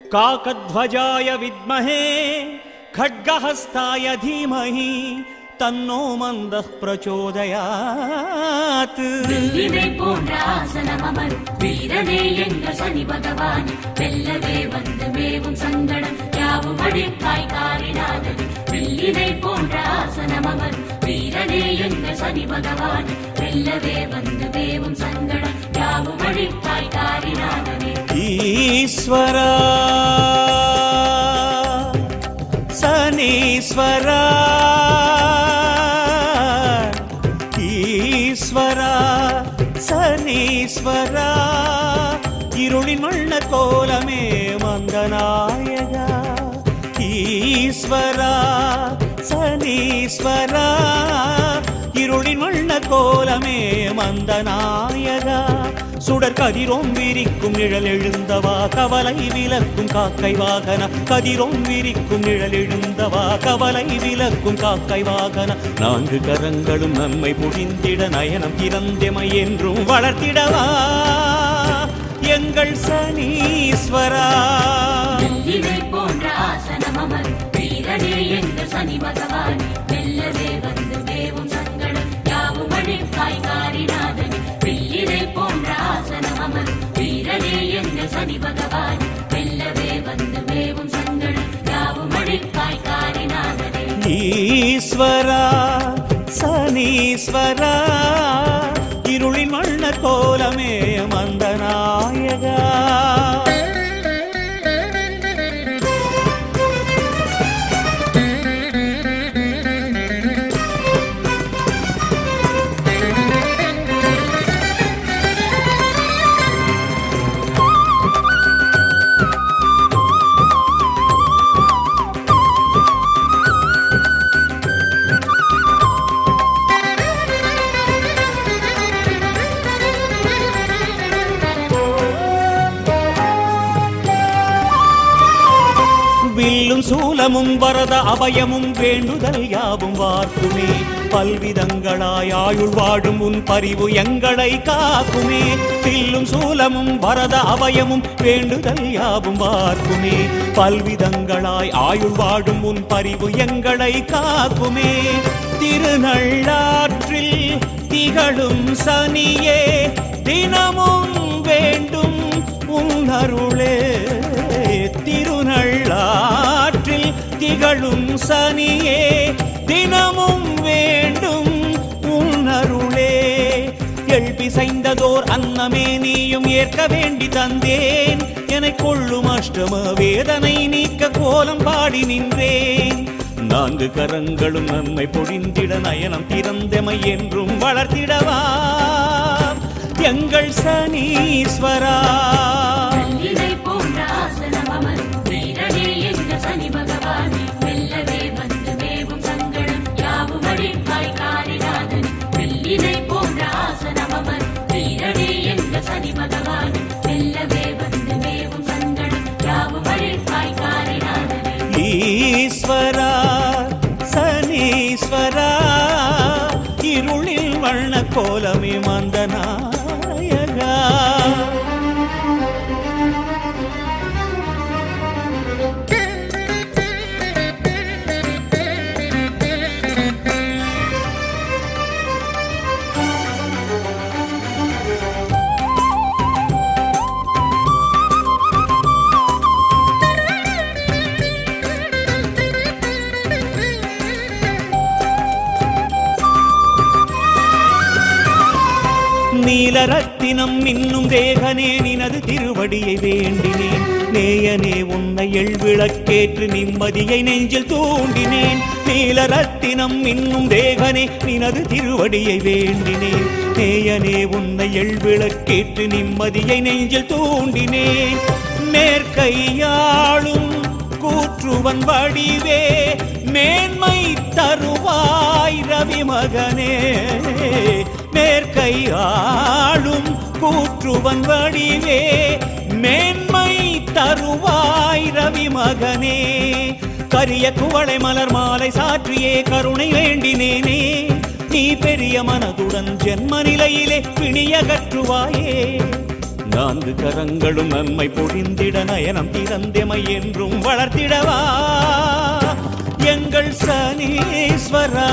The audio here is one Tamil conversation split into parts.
काकध्वजाय विद्महे खड्गहस्ताय धीमहि तन्नो मन्दः प्रचोदयात् विल्लिने पोன்ற ஆசனம் அமரும் வீரனே எங்கள் சனி பகவான் வெல்லவே வந்து மேவும் சங்கடம் யாவும் அழிப்பாய் காரிநாதன் வில்லினை போன்ற ஆசனம் அமரும் வீரனே எங்கள் சனி பகவான் வெல்லவே வந்து மேவும் சங்கடம் யாவும் அழிப்பாய் காரிநாதனே ஈஸ்வரா சனீஸ்வரா ஈஸ்வரா சனீஸ்வரா இருளின் வண்ண கோலமே மந்தநாயகா ஈஸ்வரா சனீஸ்வரா இருளின் வண்ண கோலமே மந்தநாயகா சுடர் கதிரோம் விரிக்கும் நிழல் எழுந்தவா கவலை விலக்கும் காக்கை வாகன கதிரோம் விரிக்கும் நிழல் எழுந்தவா கவலை விலக்கும் காக்கை வாகன நான்கு கரங்களும் நன்மை புரிந்திட நயனம் திறந்தெமை என்றும் வளர்த்திடவா எங்கள் சனீஸ்வரா போன்ற ஆசனம் அமர் வீரனே எங்கள் சனி பகவான் வெல்லவே வந்து மேவும் சங்கடம் யாவும் அழிப்பாய் காரிநாதன் வில்லினை போன்ற ஆசனம் அமர் வீரனே எங்கள் சனி பகவான் வெல்லவே வந்து மேவும் சங்கடம் யாவும் அழிப்பாய் காரிநாதனே ஈஸ்வரா சனீஸ்வரா இருளின் வண்ண கோலமே மந்தநாயகா வில்லும் சூலமும் வரத அபயமும் வேண்டுதல் யாவும் வார்க்குமே பல்விதங்களாய் ஆயுள் வாடும் உன் பரிவு எங்களை காக்குமே வில்லும் சூலமும் வரத அபயமும் வேண்டுதல் யாவும் வார்க்குமே பல்விதங்களாய் ஆயுள் வாடும் உன் பரிவு எங்களை காக்குமே திருநள்ளாற்றில் திகழும் சனியே தினமும் வேண்டும் உன் அருளே திருநள்ளாற்றில் திகழும் சனியே தினமும் வேண்டும் உன் அருளே எழுப்பிசைந்ததோர் அன்னமே நீயும் ஏற்க வேண்டி தந்தேன் என கொள்ளும் அஷ்டம வேதனை நீக்க கோலம் பாடி நின்றேன் நான்கு கரங்களும் நன்மை பொழிந்திட நயனம் திறந்தெமை என்றும் வளர்த்திடவா எங்கள் சனீஸ்வரா சனி பகவான் வெல்லவே வந்து மேவும் சங்கடம் யாவும் அழிப்பாய் காரிநாதன் வில்லினை போன்ற ஆசனம் அமர் வீரனே எங்கள் சனி பகவான் வெல்லவே வந்து மேவும் சங்கடம் யாவும் அழிப்பாய் காரிநாதனே ஈஸ்வரா சனீஸ்வரா இருளில் வண்ண கோலமே மந்தநாயகா நீலரத்தினம் இன்னும் தேகனே நினது திருவடியை வேண்டினேன் நேயனே உன்னை எழ்விளக்கேற்று நிம்மதியை நெஞ்சில் தூண்டினேன் நீலரத்தினம் இன்னும் தேகனே நினது திருவடியை வேண்டினேன் நேயனே உன்னை எழ்விளக்கேற்று நிம்மதியை நெஞ்சில் தூண்டினேன் மேற்கையாளும் கூற்றுவன் வடிவே மேன்மை தருவாய் ரவி மகனே மேற்கை ஆளும் கூற்றுவன் வடிவே மேன்மை தருவாய் ரவி மகனே கரிய குவளை மலர் மாலை சாற்றியே கருணை வேண்டினேனே நீ பெரிய மனதுடன் ஜென்ம நிலையிலே பிணியகற்றுவாயே நான்கு கரங்களும் நன்மை பொழிந்திட நயனம் திறந்தெமை என்றும் வளர்த்திடவா எங்கள் சனீஸ்வரா.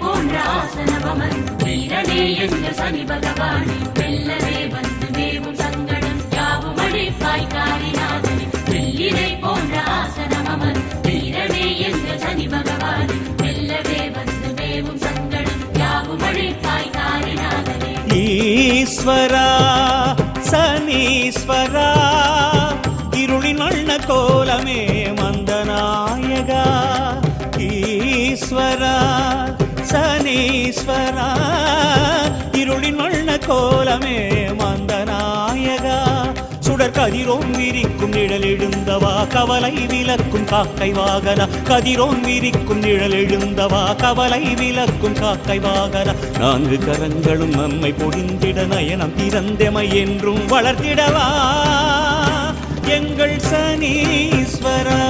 போன்ற ஆசனமர் வீரனே எங்கள் சனி பகவானே வெல்லவே வந்து மேவும் சங்கடம் யாவும் அழிப்பாய் காரிநாதனே. வெள்ளினை போன்ற ஆசனமர் வீரனே எங்கள் சனி பகவானே வெல்லவே வந்து மேவும் சங்கடம் யாவும் அழிப்பாய் காரிநாதனே. ஈஸ்வரா சனீஸ்வரா இருளின் வண்ண கோலமே மந்தநாயகா. ஈஸ்வரா சனீஸ்வரா இருளின் வண்ண கோலமே மந்தநாயகா. சுடர் கதிரோன் விரிக்கும் நிழல் எழுந்தவா கவலை விலக்கும் காக்கை வாகனா. கதிரோன் விரிக்கும் நிழல் எழுந்தவா கவலை விலக்கும் காக்கை வாகனா. நான்கு கரங்களும் நன்மை பொழிந்திட நயனம் திறந்தெமை என்றும் வளர்த்திடவா எங்கள் சனீஸ்வரா.